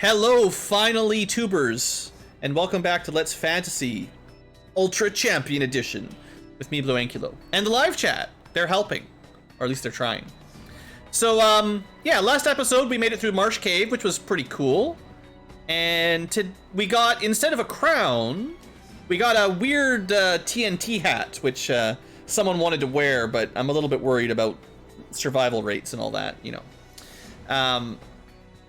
Hello, finally, tubers, and welcome back to Let's Fantasy Ultra Champion Edition with me, BlueAnkylo, and the live chat. They're helping, or at least they're trying. So, yeah, last episode we made it through Marsh Cave, which was pretty cool, and we got, instead of a crown, we got a weird TNT hat, which someone wanted to wear, but I'm a little bit worried about survival rates and all that, you know.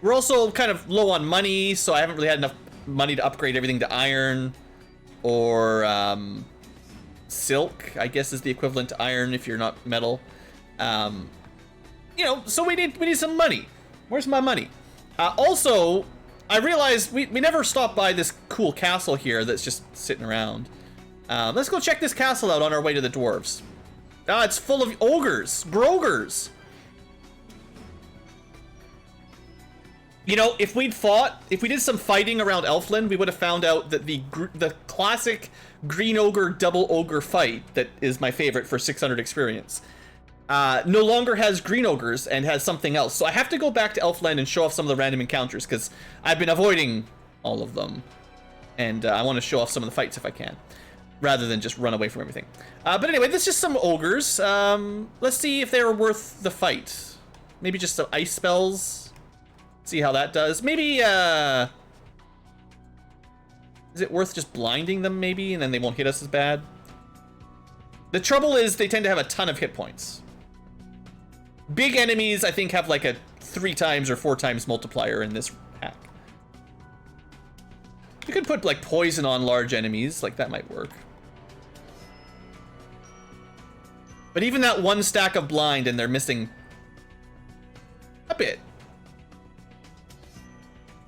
We're also kind of low on money, so I haven't really had enough money to upgrade everything to iron or silk, I guess is the equivalent to iron if you're not metal. You know, so we need some money. Where's my money? Also, I realized we never stopped by this cool castle here that's just sitting around. Let's go check this castle out on our way to the dwarves. It's full of ogres, grogers. You know, if we did some fighting around Elfland, we would have found out that the classic green ogre double ogre fight that is my favorite for 600 experience no longer has green ogres and has something else. So I have to go back to Elfland and show off some of the random encounters because I've been avoiding all of them, and I want to show off some of the fights if I can, rather than just run away from everything. But anyway, this is just some ogres. Let's see if they're worth the fight. Maybe just some ice spells. See how that does. Maybe, is it worth just blinding them, maybe, and then they won't hit us as bad? The trouble is they tend to have a ton of hit points. Big enemies, I think, have like a 3 times or 4 times multiplier in this hack. You could put, like, poison on large enemies. Like, that might work. But even that 1 stack of blind and they're missing a bit.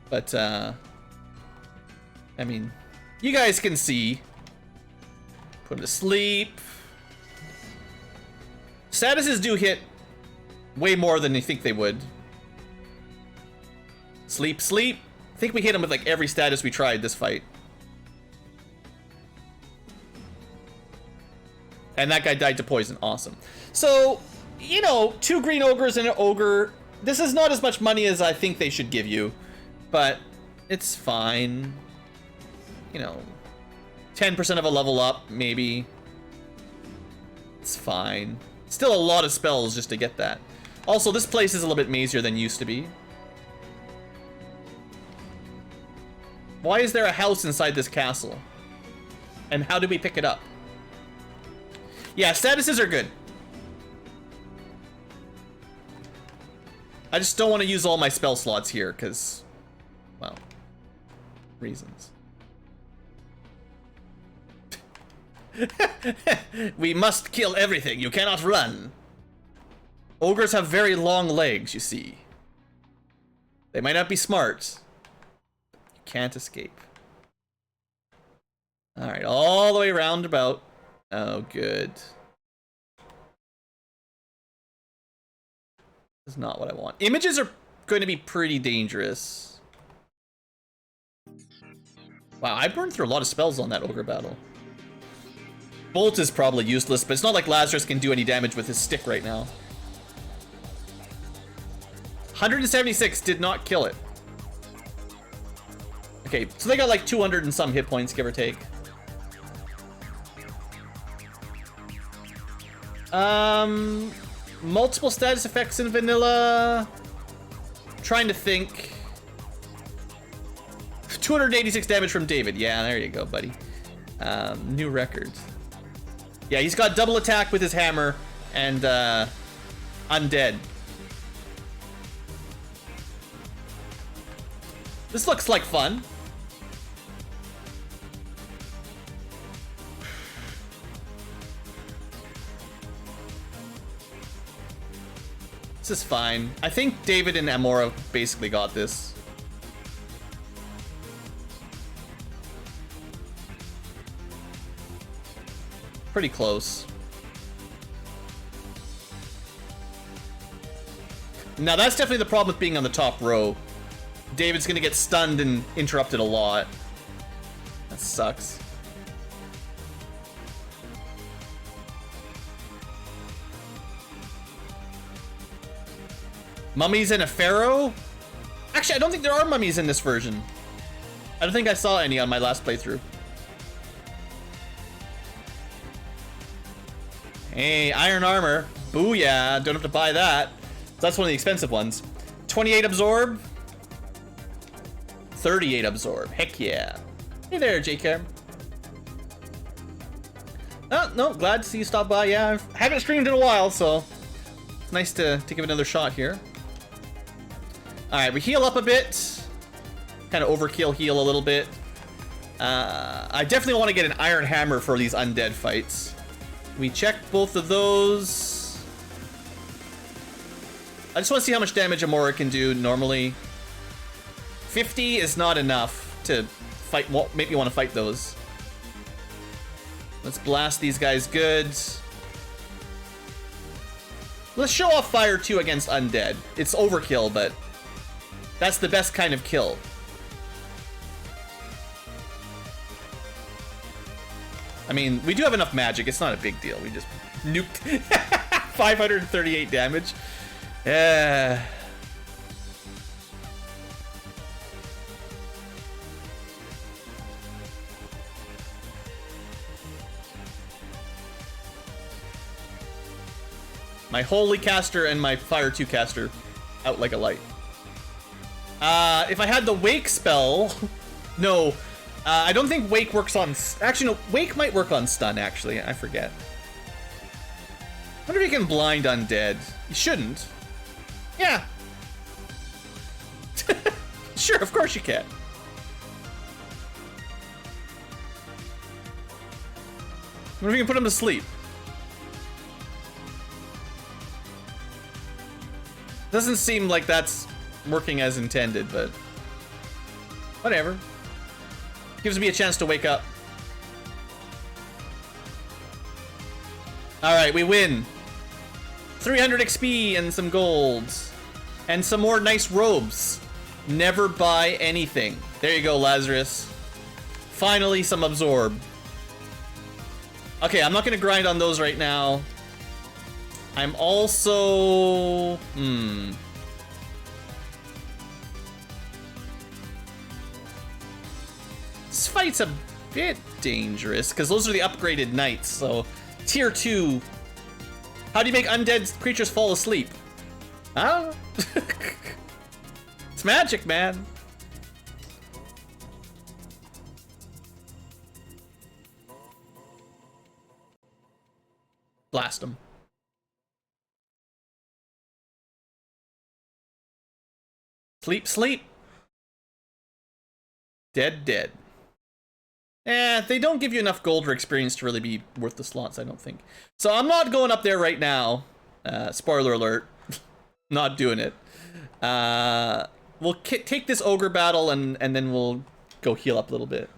But, I mean, you guys can see. Put him to sleep. Statuses do hit way more than you think they would. Sleep, sleep. I think we hit him with, like, every status we tried this fight. And that guy died to poison. Awesome. So, you know, 2 green ogres and an ogre. This is not as much money as I think they should give you. But it's fine. You know, 10% of a level up, maybe. It's fine. Still a lot of spells just to get that. Also, this place is a little bit mazier than used to be. Why is there a house inside this castle? And how do we pick it up? Yeah, statuses are good. I just don't want to use all my spell slots here, because, well, reasons. We must kill everything. You cannot run. Ogres have very long legs, you see. They might not be smart. You can't escape. Alright, all the way round about. Oh, good. That's not what I want. Images are going to be pretty dangerous. Wow, I burned through a lot of spells on that ogre battle. Bolt is probably useless, but it's not like Lazarus can do any damage with his stick right now. 176 did not kill it. Okay, so they got like 200 and some hit points, give or take. Multiple status effects in vanilla. Trying to think. 286 damage from David. Yeah, there you go, buddy. New record. Yeah, he's got double attack with his hammer and undead. This looks like fun. This is fine. I think David and Amora basically got this. Pretty close. Now that's definitely the problem with being on the top row. David's gonna get stunned and interrupted a lot. That sucks. Mummies and a pharaoh? Actually, I don't think there are mummies in this version. I don't think I saw any on my last playthrough. Hey, iron armor. Booyah, don't have to buy that. That's one of the expensive ones. 28 absorb. 38 absorb. Heck yeah. Hey there, JK. Oh, no, glad to see you stop by. Yeah, I haven't streamed in a while, so it's nice to give it another shot here. Alright, we heal up a bit. Kind of overkill heal a little bit. I definitely want to get an iron hammer for these undead fights. We checked both of those. I just want to see how much damage Amora can do normally. 50 is not enough to fight, make me want to fight those. Let's blast these guys good. Let's show off Fire 2 against undead. It's overkill, but that's the best kind of kill. I mean, we do have enough magic. It's not a big deal. We just nuked 538 damage. Yeah. My Holy Caster and my Fire 2 caster out like a light. If I had the Wake spell... No. I don't think Wake works on... Actually, no. Wake might work on stun, actually. I forget. I wonder if you can blind undead. You shouldn't. Yeah. Sure, of course you can. What if you can put him to sleep? Doesn't seem like that's working as intended, but whatever. Gives me a chance to wake up. Alright, we win. 300 XP and some golds. And some more nice robes. Never buy anything. There you go, Lazarus. Finally, some absorb. Okay, I'm not gonna grind on those right now. I'm also... This fight's a bit dangerous, because those are the upgraded knights, so... Tier 2. How do you make undead creatures fall asleep? I don't know. It's magic, man. Blast them. Sleep, sleep. Dead, dead. They don't give you enough gold or experience to really be worth the slots, I don't think. So I'm not going up there right now. Spoiler alert. Not doing it. We'll take this ogre battle and then we'll go heal up a little bit.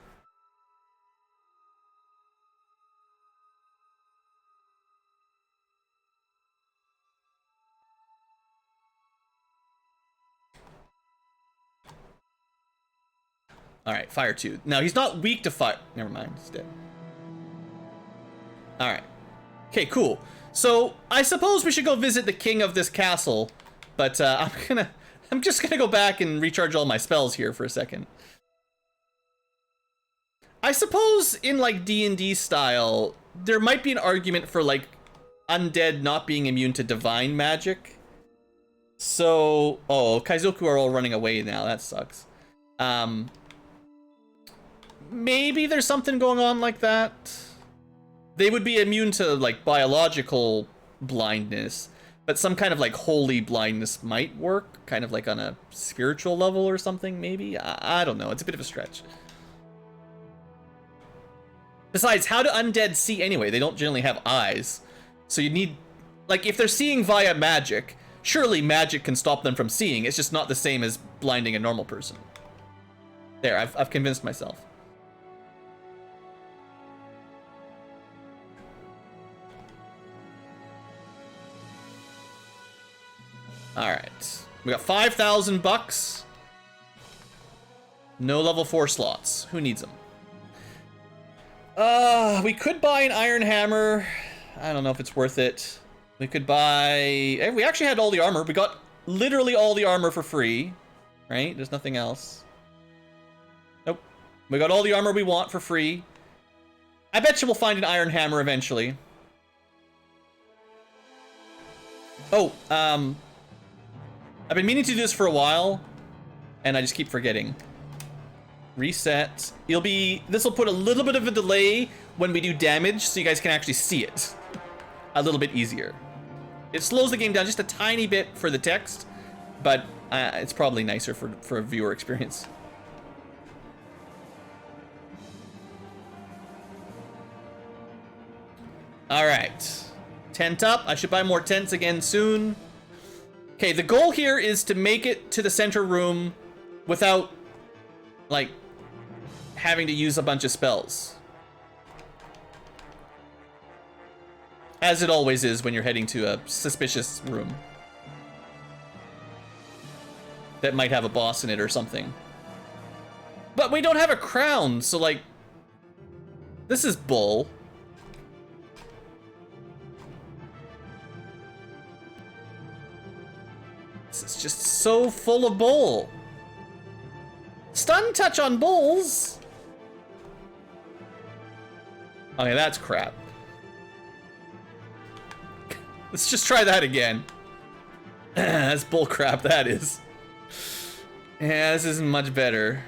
Alright, Fire 2. Now, he's not weak to fire. Never mind, he's dead. Alright. Okay, cool. So, I suppose we should go visit the king of this castle, but I'm just gonna go back and recharge all my spells here for a second. I suppose in, like, D&D style, there might be an argument for, like, undead not being immune to divine magic. So, oh, Kaizoku are all running away now, that sucks. Maybe there's something going on like that. They would be immune to, like, biological blindness, but some kind of, like, holy blindness might work, kind of like on a spiritual level or something, maybe? I don't know, it's a bit of a stretch. Besides, how do undead see anyway? They don't generally have eyes. So you need, like, if they're seeing via magic, surely magic can stop them from seeing. It's just not the same as blinding a normal person. There, I've convinced myself. Alright. We got 5,000 bucks. No level 4 slots. Who needs them? We could buy an iron hammer. I don't know if it's worth it. We could buy... We actually had all the armor. We got literally all the armor for free. Right? There's nothing else. Nope. We got all the armor we want for free. I bet you we'll find an iron hammer eventually. Oh, I've been meaning to do this for a while, and I just keep forgetting. Reset. This will put a little bit of a delay when we do damage, so you guys can actually see it a little bit easier. It slows the game down just a tiny bit for the text, but it's probably nicer for a viewer experience. All right, tent up. I should buy more tents again soon. Okay, the goal here is to make it to the center room without, like, having to use a bunch of spells. As it always is when you're heading to a suspicious room that might have a boss in it or something. But we don't have a crown, so, like, this is bull. This is just so full of bull. Stun touch on bulls. Okay, that's crap. Let's just try that again. That's bull crap, that is. Yeah, this isn't much better.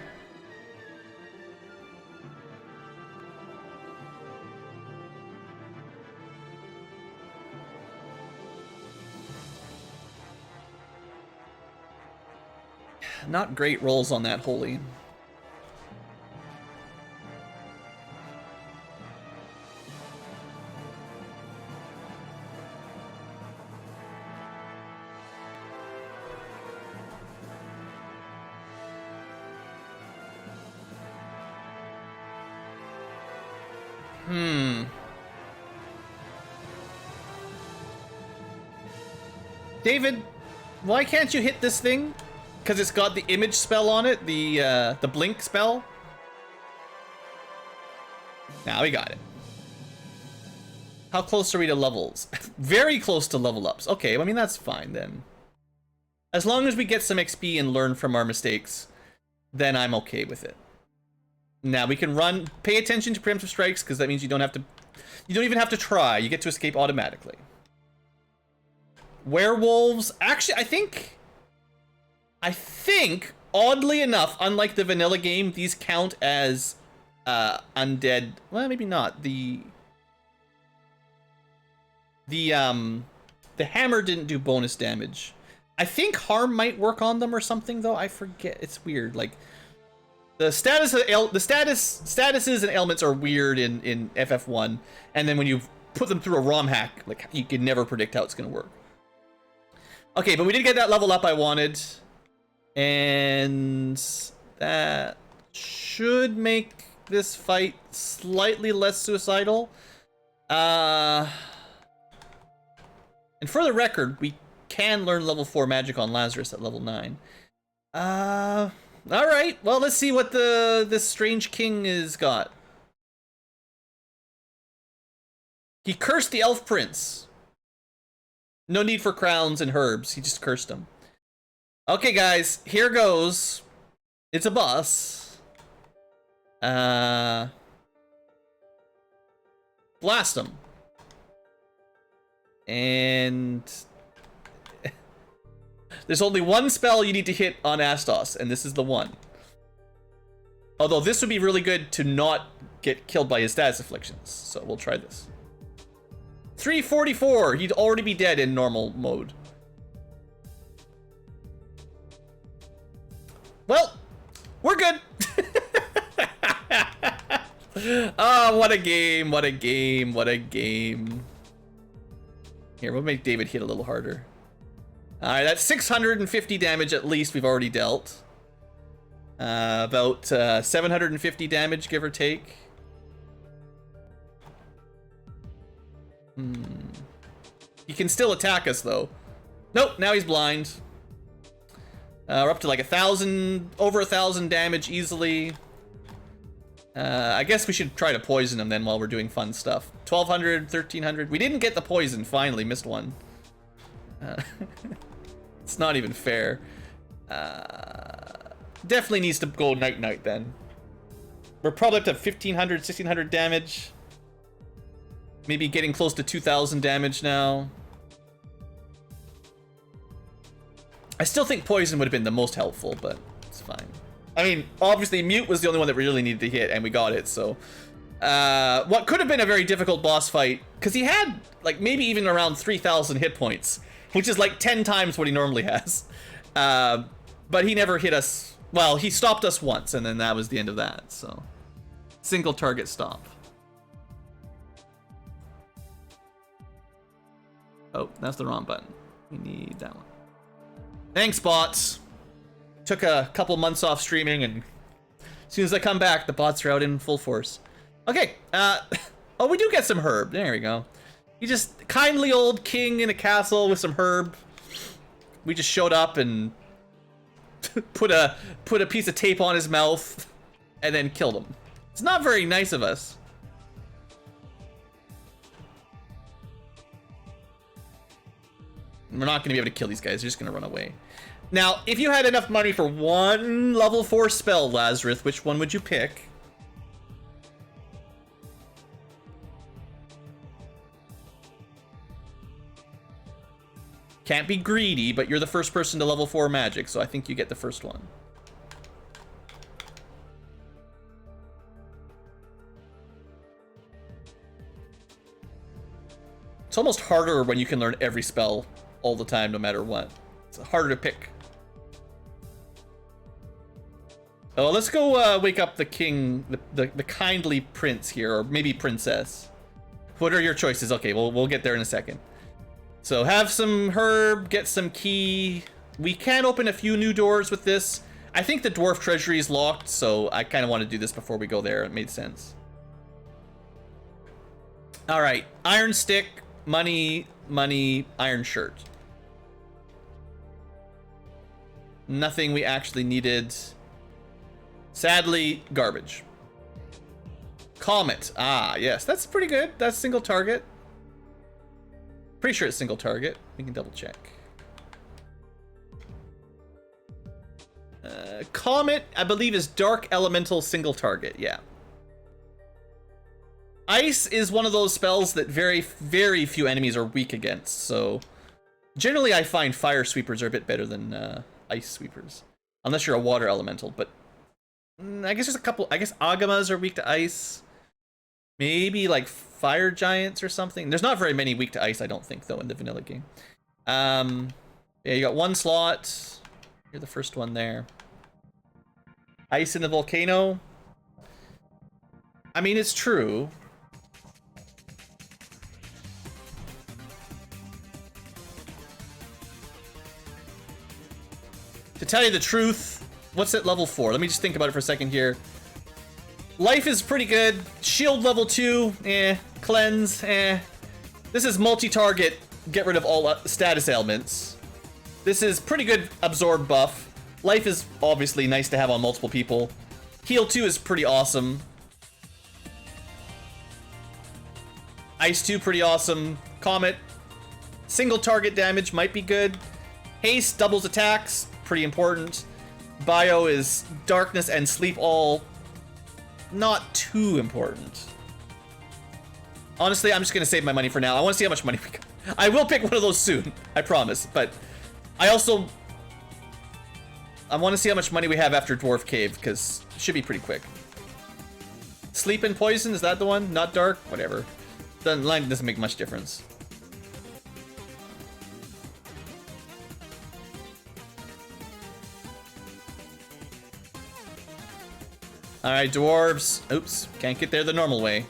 Not great rolls on that holy. David, why can't you hit this thing? Because it's got the image spell on it, the blink spell. Now we got it. How close are we to levels? Very close to level ups. Okay, I mean, that's fine then. As long as we get some XP and learn from our mistakes, then I'm okay with it. Now we can run, pay attention to preemptive strikes, because that means you don't even have to try. You get to escape automatically. Werewolves, actually, I think, oddly enough, unlike the vanilla game, these count as undead. Well, maybe not. The hammer didn't do bonus damage. I think harm might work on them or something, though. I forget. It's weird. Like the statuses and ailments are weird in FF1, and then when you put them through a Romhack, like you can never predict how it's gonna work. Okay, but we did get that level up I wanted. And that should make this fight slightly less suicidal. And for the record, we can learn level 4 magic on Lazarus at level 9. Alright, well, let's see what this strange king has got. He cursed the elf prince. No need for crowns and herbs, he just cursed him. Okay, guys, here goes. It's a boss. Blast him. And there's only one spell you need to hit on Astos, and this is the one. Although this would be really good to not get killed by his status afflictions, so we'll try this. 344. He'd already be dead in normal mode. Well, we're good. Oh, what a game, what a game, what a game. Here, we'll make David hit a little harder. Alright, that's 650 damage at least we've already dealt. About 750 damage, give or take. He can still attack us, though. Nope, now he's blind. We're up to like over 1,000 damage easily. I guess we should try to poison him then while we're doing fun stuff. 1,200, 1,300. We didn't get the poison, finally, missed one. It's not even fair. Definitely needs to go night-night then. We're probably up to 1,500, 1,600 damage. Maybe getting close to 2,000 damage now. I still think poison would have been the most helpful, but it's fine. I mean, obviously mute was the only one that we really needed to hit, and we got it, so... what could have been a very difficult boss fight, because he had, like, maybe even around 3,000 hit points, which is like 10 times what he normally has. But he never hit us... Well, he stopped us once, and then that was the end of that, so... Single target stop. Oh, that's the wrong button. We need that one. Thanks, bots. Took a couple months off streaming, and as soon as I come back, the bots are out in full force. Okay, oh, we do get some herb. There we go. You just kindly old king in a castle with some herb. We just showed up and put a piece of tape on his mouth and then killed him. It's not very nice of us. We're not going to be able to kill these guys. They're just going to run away. Now, if you had enough money for one level 4 spell, Lazarus, which one would you pick? Can't be greedy, but you're the first person to level 4 magic, so I think you get the first one. It's almost harder when you can learn every spell all the time, no matter what. It's harder to pick. Oh, let's go wake up the king, the kindly prince here, or maybe princess. What are your choices? Okay, we'll get there in a second. So have some herb, get some key. We can open a few new doors with this. I think the dwarf treasury is locked, so I kind of want to do this before we go there. It made sense. All right, iron stick, money, iron shirt. Nothing we actually needed. Sadly, garbage. Comet. Ah, yes, that's pretty good. That's single target. Pretty sure it's single target. We can double check. Comet, I believe, is dark elemental single target. Yeah. Ice is one of those spells that very, very few enemies are weak against. So generally, I find fire sweepers are a bit better than ice sweepers, unless you're a water elemental. But I guess there's a couple. I guess Agamas are weak to ice. Maybe like fire giants or something. There's not very many weak to ice, I don't think, though, in the vanilla game. Yeah, you got one slot. You're the first one there. Ice in the volcano. I mean, it's true. To tell you the truth, what's at level 4? Let me just think about it for a second here. Life is pretty good. Shield level 2, eh. Cleanse, eh. This is multi-target, get rid of all status ailments. This is pretty good absorb buff. Life is obviously nice to have on multiple people. Heal 2 is pretty awesome. Ice 2, pretty awesome. Comet, single target damage might be good. Haste doubles attacks, pretty important. Bio is darkness and sleep all not too important. Honestly, I'm just gonna save my money for now. I want to see how much money we got. I will pick one of those soon, I promise. But I want to see how much money we have after Dwarf Cave, because it should be pretty quick. Sleep and poison, is that the one? Not dark? Whatever. The line doesn't make much difference. Alright, dwarves. Oops, can't get there the normal way.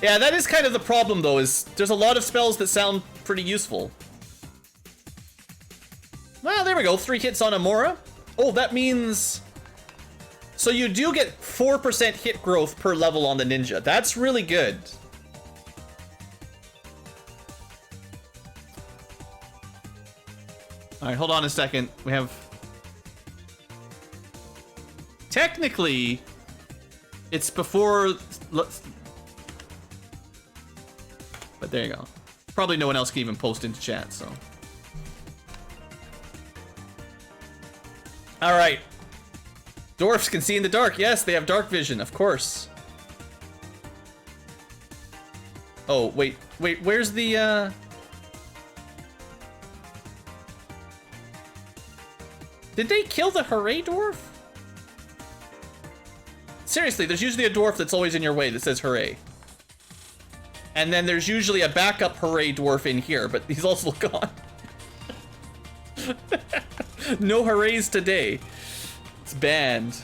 Yeah, that is kind of the problem, though, is there's a lot of spells that sound pretty useful. Well, there we go. 3 hits on Amora. Oh, that means... So you do get 4% hit growth per level on the ninja. That's really good. Alright, hold on a second. We have... Technically, it's before... But there you go. Probably no one else can even post into chat, so... All right. Dwarfs can see in the dark. Yes, they have dark vision, of course. Oh, wait, where's the, Did they kill the Hooray Dwarf? Seriously, there's usually a dwarf that's always in your way that says Hooray. And then there's usually a backup Hooray Dwarf in here, but he's also gone. No Hoorays today. It's banned.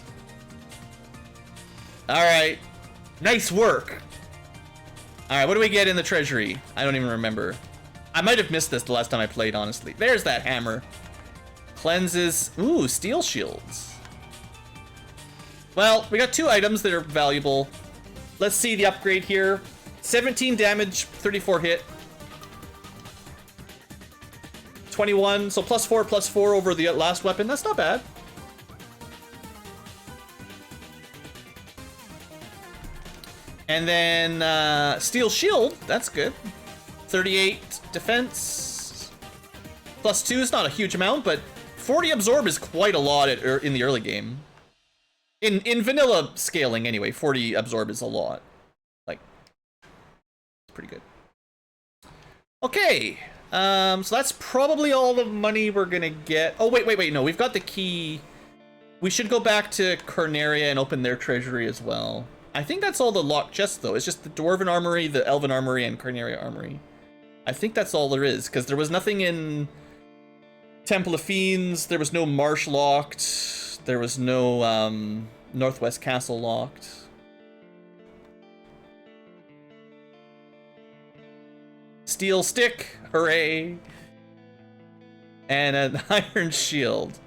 Alright. Nice work. Alright, what do we get in the treasury? I don't even remember. I might have missed this the last time I played, honestly. There's that hammer. Cleanses. Ooh, steel shields. Well, we got 2 items that are valuable. Let's see the upgrade here. 17 damage, 34 hit. 21, so +4 over the last weapon. That's not bad. And then steel shield, that's good. 38 defense. +2 is not a huge amount, but 40 absorb is quite a lot in the early game. In vanilla scaling, anyway, 40 absorb is a lot. Like, it's pretty good. Okay, so that's probably all the money we're gonna get. Oh, wait, no, we've got the key. We should go back to Corneria and open their treasury as well. I think that's all the locked chests, though. It's just the Dwarven Armory, the Elven Armory, and Corneria Armory. I think that's all there is, because there was nothing in Temple of Fiends, there was no Marsh locked, there was no Northwest Castle locked. Steel stick, hooray! And an iron shield.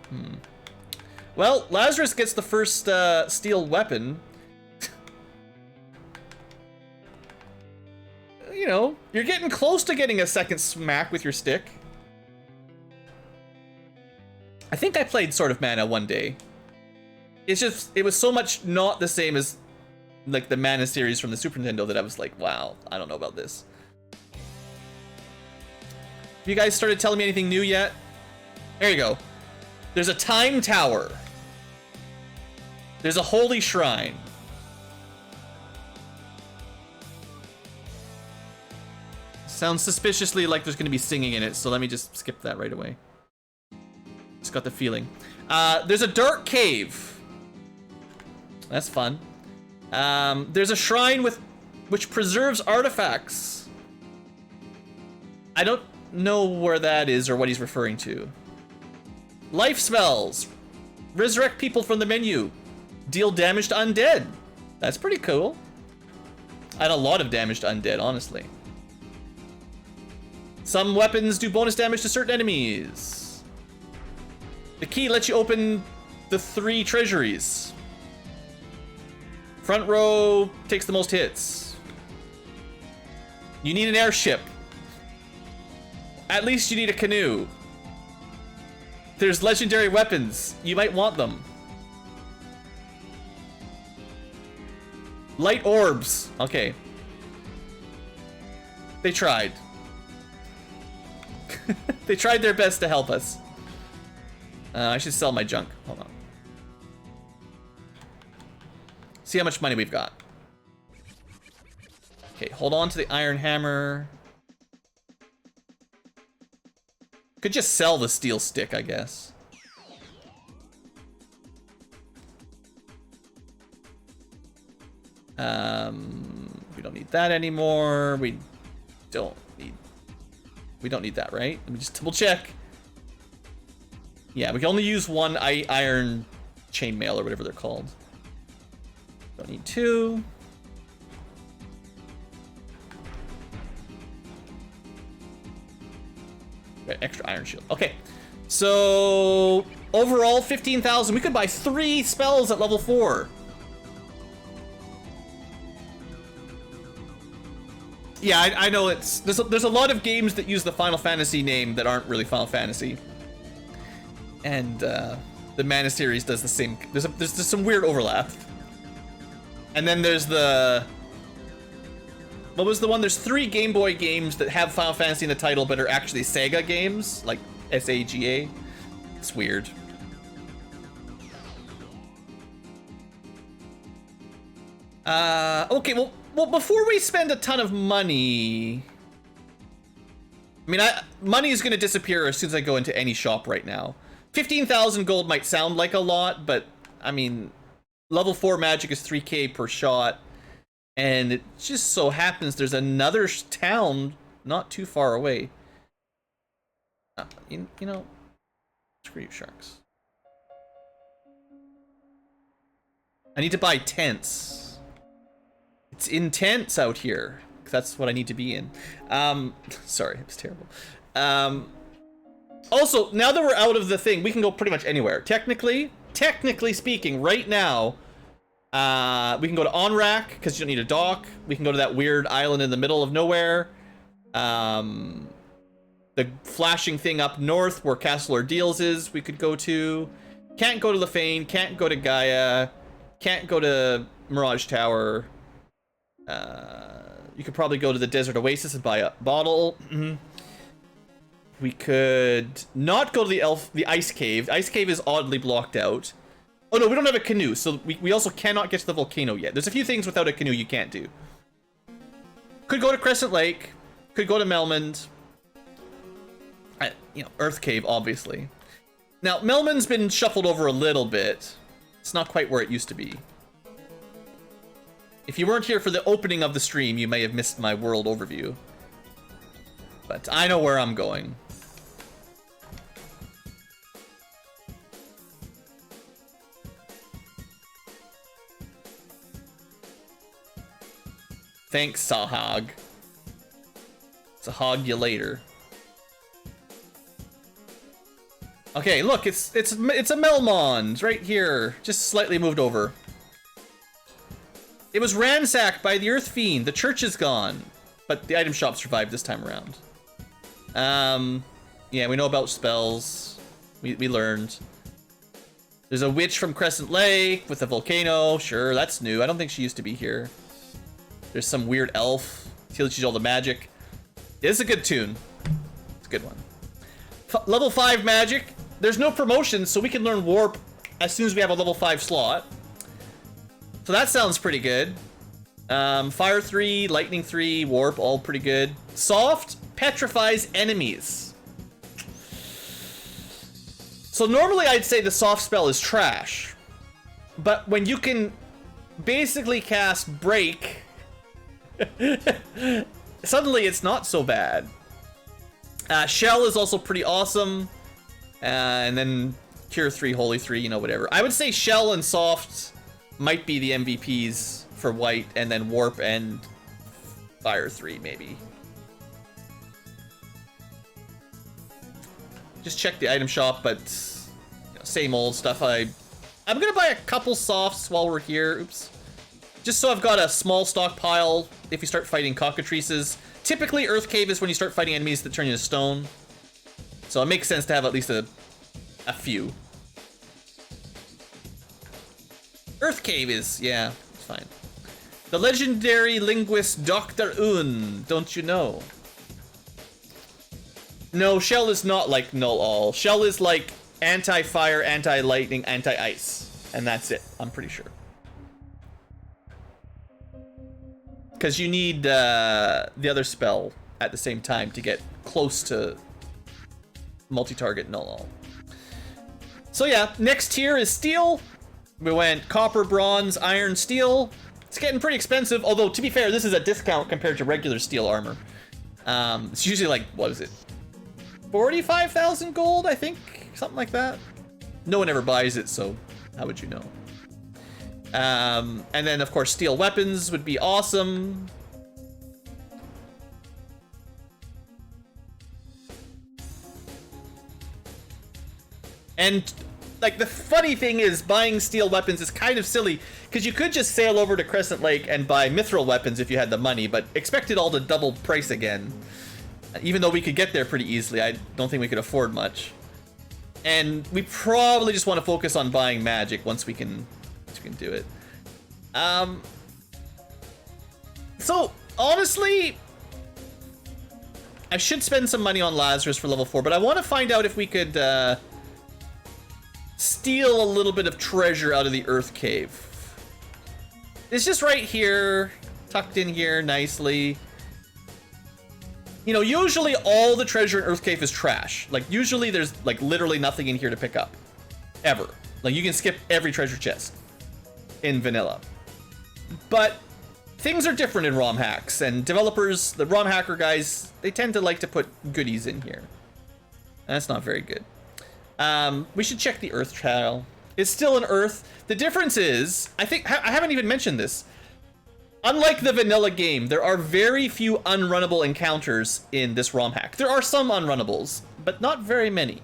Well, Lazarus gets the first steel weapon. You know, you're getting close to getting a second smack with your stick. I think I played Sword of Mana one day. It's just, it was so much not the same as like the Mana series from the Super Nintendo that I was like, wow, I don't know about this. Have you guys started telling me anything new yet? There you go. There's a time tower. There's a holy shrine. Sounds suspiciously like there's gonna be singing in it, so let me just skip that right away. Just got the feeling. There's a dark cave. That's fun. There's a shrine which preserves artifacts. I don't know where that is or what he's referring to. Life spells. Resurrect people from the menu. Deal damage to undead. That's pretty cool. And a lot of damage to undead, honestly. Some weapons do bonus damage to certain enemies. The key lets you open the 3 treasuries. Front row takes the most hits. You need an airship. At least you need a canoe. There's legendary weapons. You might want them. Light orbs. Okay. They tried. They tried their best to help us. I should sell my junk. Hold on. See how much money we've got. Okay, hold on to the iron hammer. Could just sell the steel stick, I guess. We don't need that anymore. We don't need that, right? Let me just double check. Yeah, we can only use 1 iron chainmail or whatever they're called. Don't need 2. Got extra iron shield. Okay, so overall 15,000. We could buy 3 spells at level 4. Yeah, I know there's a lot of games that use the Final Fantasy name that aren't really Final Fantasy, and the Mana series does the same. There's some weird overlap. And then there's the, what was the one? There's 3 Game Boy games that have Final Fantasy in the title but are actually Sega games, like SAGA. It's weird. Okay, well, before we spend a ton of money... I mean, money is going to disappear as soon as I go into any shop right now. 15,000 gold might sound like a lot, but, I mean, level 4 magic is 3k per shot. And it just so happens there's another town not too far away. You know, screw you, sharks. I need to buy tents. It's intense out here. That's what I need to be in. Sorry, it was terrible. Also, now that we're out of the thing, we can go pretty much anywhere. Technically speaking, right now, we can go to Romhack, because you don't need a dock. We can go to that weird island in the middle of nowhere. The flashing thing up north where Castle Ordeals is, we could go to. Can't go to Lefane, can't go to Gaia, can't go to Mirage Tower. You could probably go to the Desert Oasis and buy a bottle. We could not go to the Ice Cave. The Ice Cave is oddly blocked out. Oh no, we don't have a canoe, so we also cannot get to the volcano yet. There's a few things without a canoe you can't do. Could go to Crescent Lake. Could go to Melmond. You know, Earth Cave, obviously. Now, Melmond's been shuffled over a little bit. It's not quite where it used to be. If you weren't here for the opening of the stream, you may have missed my world overview. But I know where I'm going. Thanks, Sahag. Sahag you later. Okay, look, it's a Melmond right here, just slightly moved over. It was ransacked by the Earth Fiend. The church is gone, but the item shop survived this time around. Yeah, we know about spells. We learned. There's a witch from Crescent Lake with a volcano. Sure, that's new. I don't think she used to be here. There's some weird elf. Teaches you all the magic. It's a good tune. It's a good one. Level 5 magic. There's no promotion, so we can learn warp as soon as we have a level 5 slot. So that sounds pretty good. Fire 3, lightning 3, warp, all pretty good. Soft petrifies enemies. So normally I'd say the soft spell is trash. But when you can basically cast break, suddenly it's not so bad. Shell is also pretty awesome. And then Cure 3, Holy 3, you know, whatever. I would say Shell and Soft might be the MVPs for white, and then Warp and Fire 3, maybe. Just check the item shop, but you know, same old stuff. I'm gonna buy a couple softs while we're here. Oops. Just so I've got a small stockpile if you start fighting cockatrices. Typically, Earth Cave is when you start fighting enemies that turn you to stone. So it makes sense to have at least a few. Earth Cave is, yeah, it's fine. The legendary linguist Dr. Un, don't you know? No, Shell is not like Null All. Shell is like anti-fire, anti-lightning, anti-ice. And that's it, I'm pretty sure. Because you need the other spell at the same time to get close to multi-target Null All. So yeah, next tier is steel. We went copper, bronze, iron, steel. It's getting pretty expensive, although to be fair, this is a discount compared to regular steel armor. It's usually like, what is it? 45,000 gold, I think? Something like that. No one ever buys it, so how would you know? And then, of course, steel weapons would be awesome. And, like, the funny thing is, buying steel weapons is kind of silly, because you could just sail over to Crescent Lake and buy mithril weapons if you had the money, but expect it all to double price again. Even though we could get there pretty easily, I don't think we could afford much. And we probably just want to focus on buying magic once we can do it. So, honestly, I should spend some money on Lazarus for level 4, but I want to find out if we could steal a little bit of treasure out of the Earth Cave. It's just right here, tucked in here nicely. You know, usually all the treasure in Earth Cave is trash. Like, usually there's, like, literally nothing in here to pick up. Ever. Like, you can skip every treasure chest in vanilla. But things are different in ROM hacks, and developers, the ROM hacker guys, they tend to like to put goodies in here. And that's not very good. We should check the Earth trial. It's still an Earth. The difference is, I haven't even mentioned this. Unlike the vanilla game, there are very few unrunnable encounters in this ROM hack. There are some unrunnables, but not very many.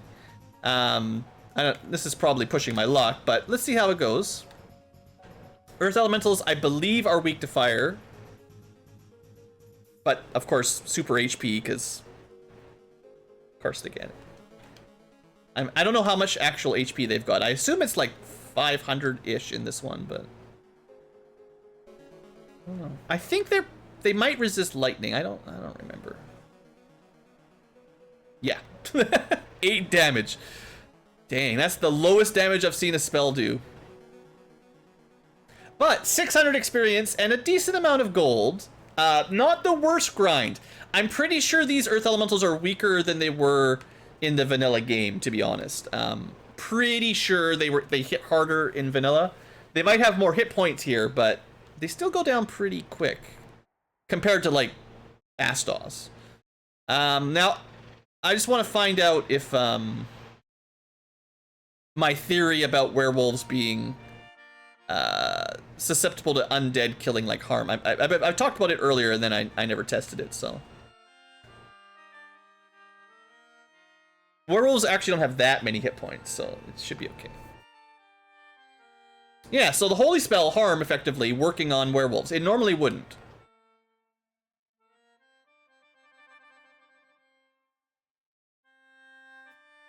This is probably pushing my luck, but let's see how it goes. Earth elementals, I believe, are weak to fire. But, of course, super HP, because of course they get it. I don't know how much actual HP they've got. I assume it's like 500-ish in this one, but I don't know. I think they might resist lightning. I don't remember. Yeah. 8 damage. Dang, that's the lowest damage I've seen a spell do. But 600 experience and a decent amount of gold. Not the worst grind. I'm pretty sure these Earth Elementals are weaker than they were in the vanilla game, to be honest. Pretty sure they hit harder in vanilla. They might have more hit points here, but they still go down pretty quick compared to, like, Astos. Now, I just want to find out if my theory about werewolves being susceptible to undead killing like harm. I've talked about it earlier, and then I never tested it, so. Werewolves actually don't have that many hit points, so it should be okay. Yeah, so the holy spell, harm, effectively, working on werewolves. It normally wouldn't.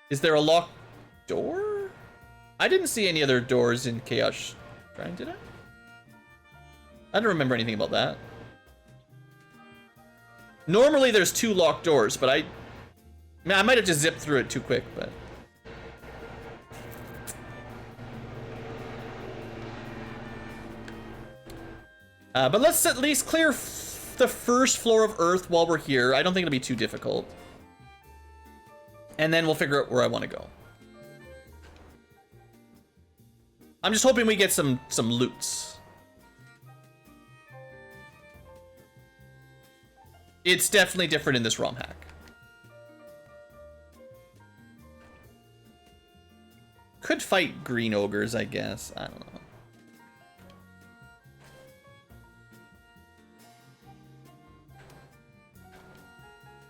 Is there a locked door? I didn't see any other doors in Chaos Shrine, did I? I don't remember anything about that. Normally there's 2 locked doors, but I might have just zipped through it too quick, but. But let's at least clear the first floor of Earth while we're here. I don't think it'll be too difficult. And then we'll figure out where I want to go. I'm just hoping we get some loots. It's definitely different in this ROM hack. Could fight green ogres, I guess. I don't know.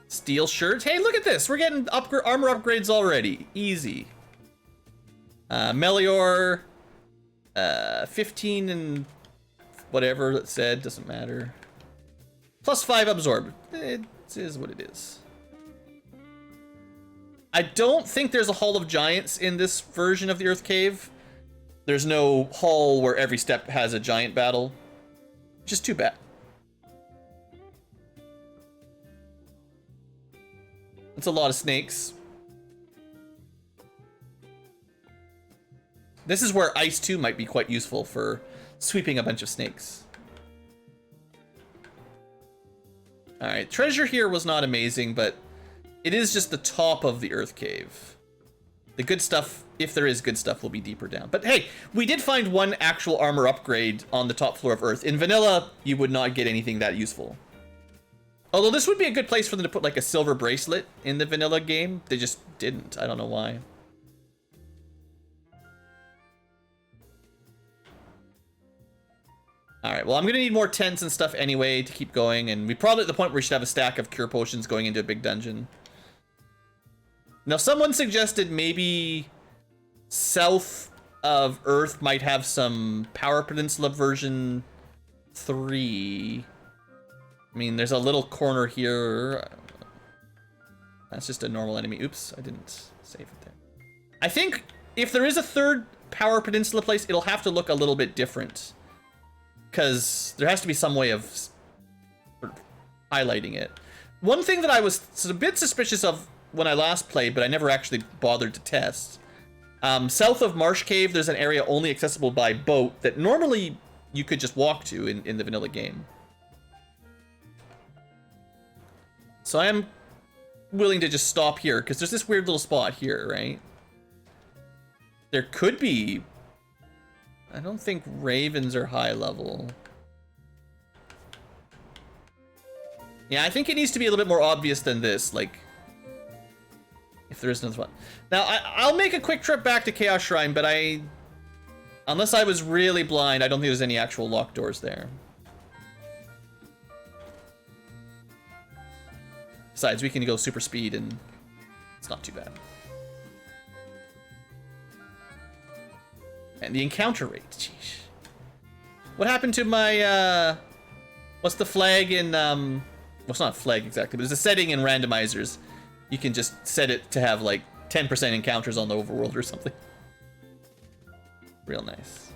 Steel shirts. Hey, look at this. We're getting armor upgrades already. Easy. Melior. 15 and whatever it said. Doesn't matter. +5 absorb. It is what it is. I don't think there's a Hall of Giants in this version of the Earth Cave. There's no hall where every step has a giant battle. Just too bad. It's a lot of snakes. This is where Ice 2 might be quite useful for sweeping a bunch of snakes. Alright, treasure here was not amazing, but it is just the top of the Earth Cave. The good stuff, if there is good stuff, will be deeper down. But hey, we did find one actual armor upgrade on the top floor of Earth. In vanilla, you would not get anything that useful. Although this would be a good place for them to put like a silver bracelet in the vanilla game. They just didn't. I don't know why. Alright, well, I'm gonna need more tents and stuff anyway to keep going, and we're probably at the point where we should have a stack of cure potions going into a big dungeon. Now, someone suggested maybe south of Earth might have some Power Peninsula version 3. I mean, there's a little corner here. That's just a normal enemy. Oops, I didn't save it there. I think if there is a third Power Peninsula place, it'll have to look a little bit different. Because there has to be some way of sort of highlighting it. One thing that I was a bit suspicious of when I last played, but I never actually bothered to test. South of Marsh Cave, there's an area only accessible by boat that normally you could just walk to in the vanilla game. So I am willing to just stop here, because there's this weird little spot here, right? There could be... I don't think ravens are high level. Yeah, I think it needs to be a little bit more obvious than this, like... If there is another one. Now, I'll make a quick trip back to Chaos Shrine, but unless I was really blind, I don't think there's any actual locked doors there. Besides, we can go super speed and it's not too bad. And the encounter rate, jeez. What happened to my, what's the flag in, well, it's not a flag exactly, but there's a setting in randomizers. You can just set it to have like 10% encounters on the overworld or something. Real nice.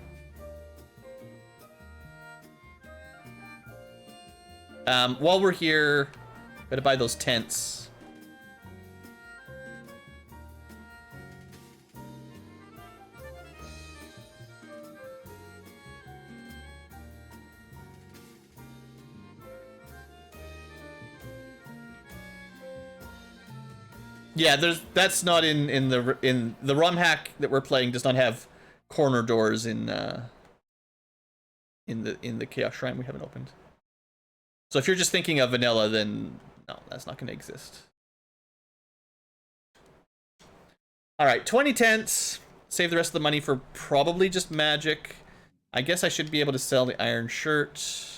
While we're here, gotta buy those tents. Yeah, that's not in the Romhack that we're playing does not have corner doors in the Chaos Shrine we haven't opened. So if you're just thinking of vanilla, then no, that's not going to exist. All right, 20 tents. Save the rest of the money for probably just magic. I guess I should be able to sell the iron shirt.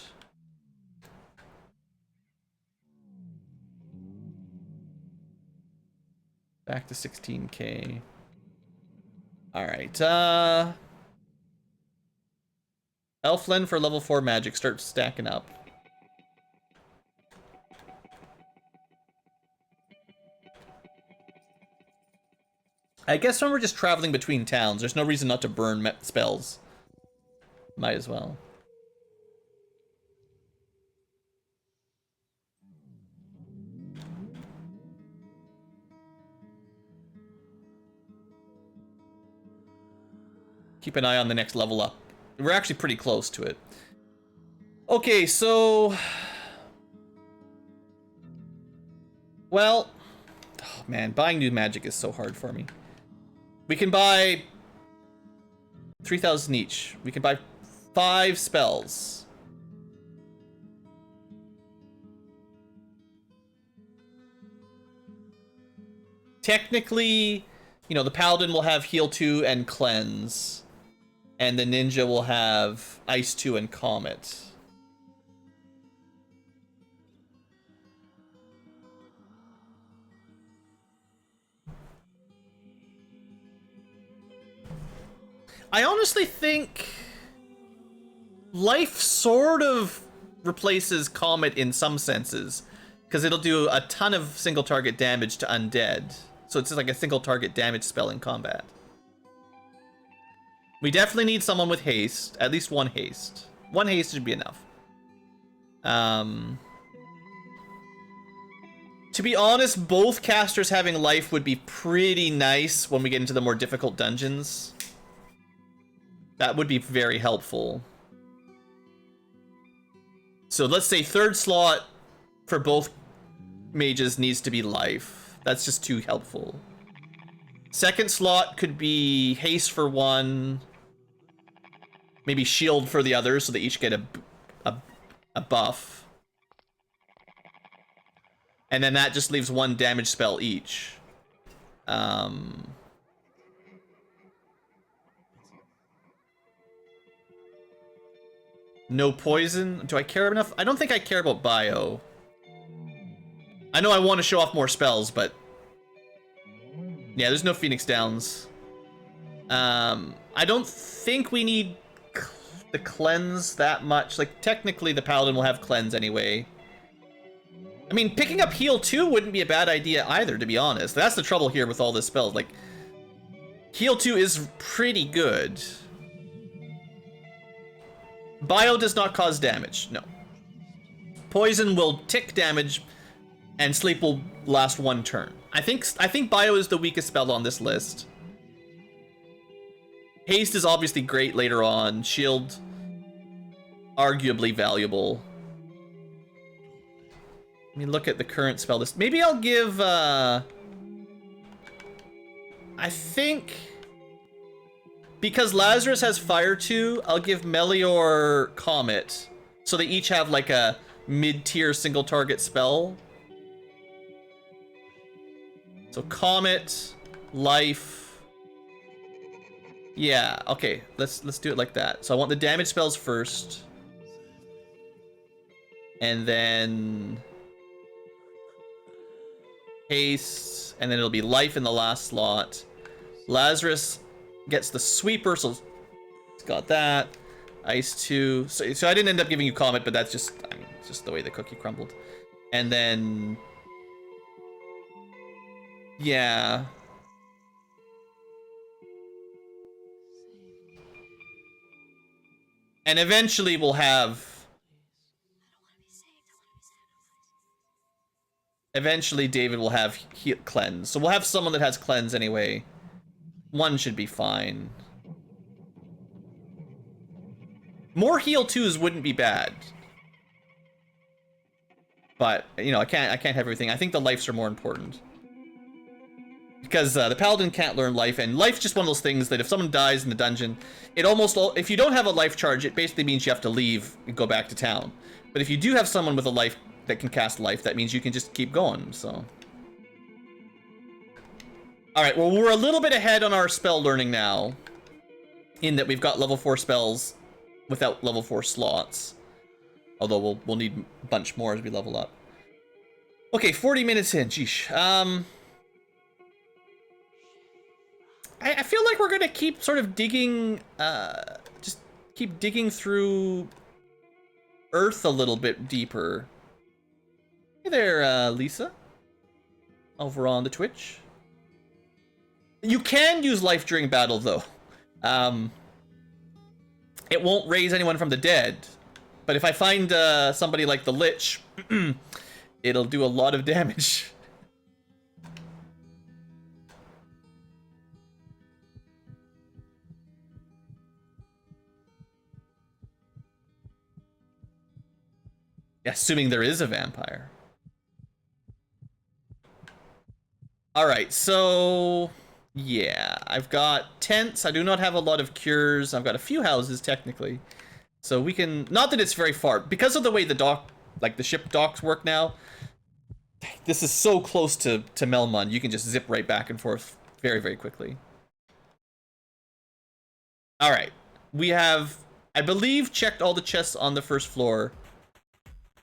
Back to 16k. All right. Elflin for level 4 magic. Start stacking up. I guess when we're just traveling between towns, there's no reason not to burn spells. Might as well. Keep an eye on the next level up. We're actually pretty close to it. Okay, so... Well... Oh man, buying new magic is so hard for me. We can buy 3,000 each. We can buy 5 spells. Technically, you know, the Paladin will have Heal 2 and Cleanse. And the Ninja will have Ice 2 and Comet. I honestly think Life sort of replaces Comet in some senses, because it'll do a ton of single target damage to undead. So it's like a single target damage spell in combat. We definitely need someone with haste, at least 1 haste. 1 haste should be enough. To be honest, both casters having life would be pretty nice when we get into the more difficult dungeons. That would be very helpful. So let's say 3rd slot for both mages needs to be life. That's just too helpful. 2nd slot could be haste for 1, maybe shield for the other, so they each get a buff. And then that just leaves 1 damage spell each. No poison. Do I care enough? I don't think I care about bio. I know I want to show off more spells, but yeah, there's no Phoenix Downs. I don't think we need the cleanse that much. Like, technically the Paladin will have cleanse anyway. I mean, picking up heal 2 wouldn't be a bad idea either, to be honest. That's the trouble here with all this spells. Like, heal 2 is pretty good. Bio does not cause damage, no. Poison will tick damage, and sleep will last 1 turn. I think bio is the weakest spell on this list. Haste is obviously great later on. Shield arguably valuable. Let me look at the current spell list. Maybe I'll give, I think, because Lazarus has Fire 2, I'll give Melior Comet. So they each have like a mid-tier single target spell. So Comet, Life. Yeah, okay, let's do it like that. So I want the damage spells first. And then haste, and then it'll be life in the last slot. Lazarus gets the sweeper, so it's got that. Ice 2. So I didn't end up giving you Comet, but that's just, I mean, it's just the way the cookie crumbled. And then, yeah. And eventually we'll have, eventually David will have cleanse. So we'll have someone that has cleanse anyway. One should be fine. More heal 2s wouldn't be bad. But, you know, I can't have everything. I think the lives are more important. Because the Paladin can't learn life, and life's just one of those things that if someone dies in the dungeon, it almost, if you don't have a life charge, it basically means you have to leave and go back to town. But if you do have someone with a life that can cast life, that means you can just keep going, so. Alright, well, we're a little bit ahead on our spell learning now, in that we've got level 4 spells without level 4 slots. Although we'll need a bunch more as we level up. Okay, 40 minutes in, sheesh. I feel like we're gonna keep sort of digging, just keep digging through Earth a little bit deeper. Hey there, Lisa. Over on the Twitch. You can use life during battle, though. It won't raise anyone from the dead. But if I find somebody like the Lich, it'll do a lot of damage. Assuming there is a vampire. Alright, so yeah, I've got tents. I do not have a lot of cures. I've got a few houses, technically. So we can, not that it's very far, because of the way the dock, like the ship docks work now, this is so close to Melmund, you can just zip right back and forth very, very quickly. Alright, we have, I believe, checked all the chests on the first floor.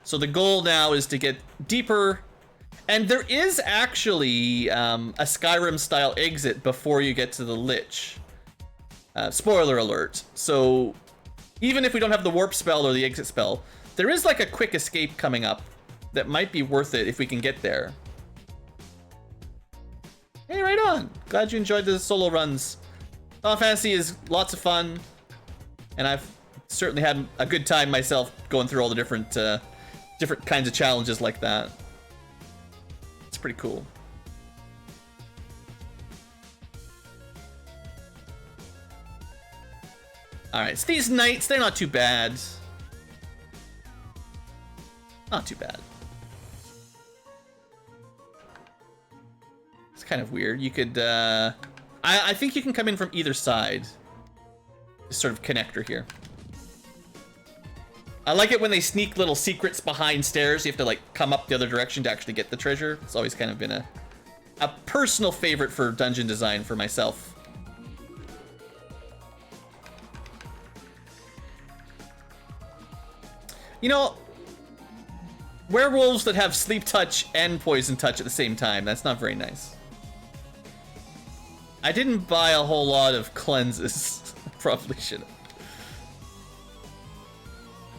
So the goal now is to get deeper, and there is actually a Skyrim-style exit before you get to the Lich. Spoiler alert. So even if we don't have the warp spell or the exit spell, there is like a quick escape coming up that might be worth it if we can get there. Hey, right on. Glad you enjoyed the solo runs. Final Fantasy is lots of fun, and I've certainly had a good time myself going through all the different kinds of challenges like that. It's pretty cool. Alright, so these knights, they're not too bad. Not too bad. It's kind of weird. You could, I think you can come in from either side. This sort of connector here. I like it when they sneak little secrets behind stairs. You have to, like, come up the other direction to actually get the treasure. It's always kind of been a personal favorite for dungeon design for myself. You know, werewolves that have sleep touch and poison touch at the same time, that's not very nice. I didn't buy a whole lot of cleanses. Probably should have.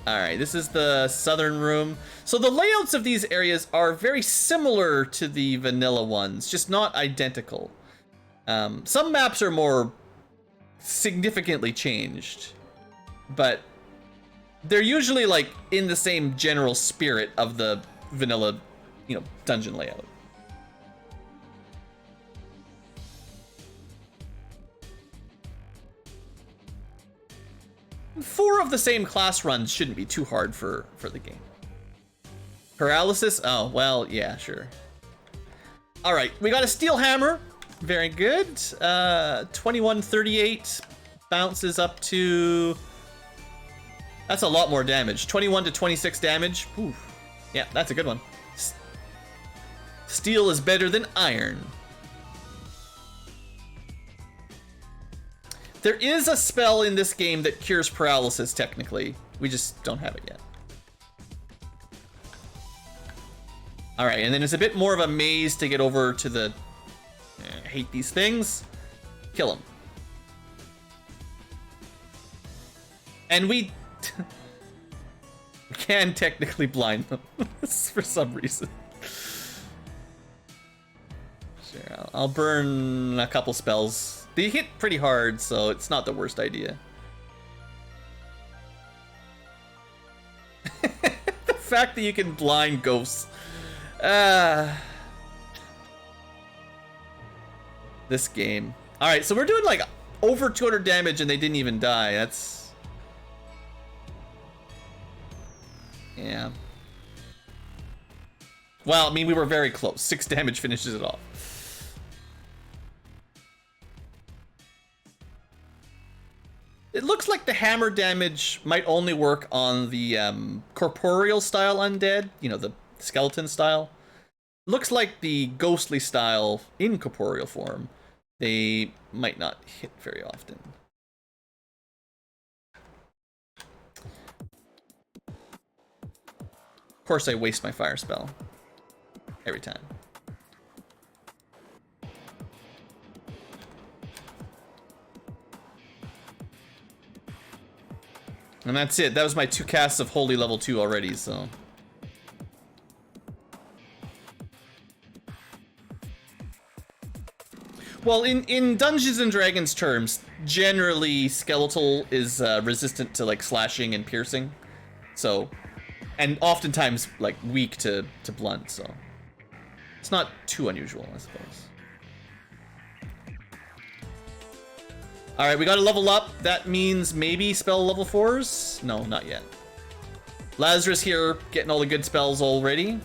Alright, this is the southern room. So the layouts of these areas are very similar to the vanilla ones, just not identical. Some maps are more significantly changed, but they're usually like in the same general spirit of the vanilla, you know, dungeon layout. 4 of the same class runs shouldn't be too hard for the game. Paralysis? Oh, well, yeah, sure. All right, we got a steel hammer. Very good. 2138 bounces up to... That's a lot more damage. 21 to 26 damage. Ooh. Yeah, that's a good one. Steel is better than iron. There is a spell in this game that cures paralysis, technically. We just don't have it yet. Alright, and then it's a bit more of a maze to get over to the... I hate these things. Kill them. And we can technically blind them for some reason. Sure, I'll burn a couple spells. They hit pretty hard, so it's not the worst idea. The fact that you can blind ghosts. This game. Alright, so we're doing like over 200 damage and they didn't even die. That's... Yeah. Well, I mean, we were very close. 6 damage finishes it off. It looks like the hammer damage might only work on the corporeal style undead, you know, the skeleton style. Looks like the ghostly style in corporeal form, they might not hit very often. Of course I waste my fire spell every time. And that's it. That was my 2 casts of Holy level 2 already, so... Well, in Dungeons and Dragons terms, generally Skeletal is resistant to like slashing and piercing. So... And oftentimes, like, weak to blunt, so... It's not too unusual, I suppose. Alright, we gotta level up. That means maybe spell level 4s? No, not yet. Lazarus here, getting all the good spells already. A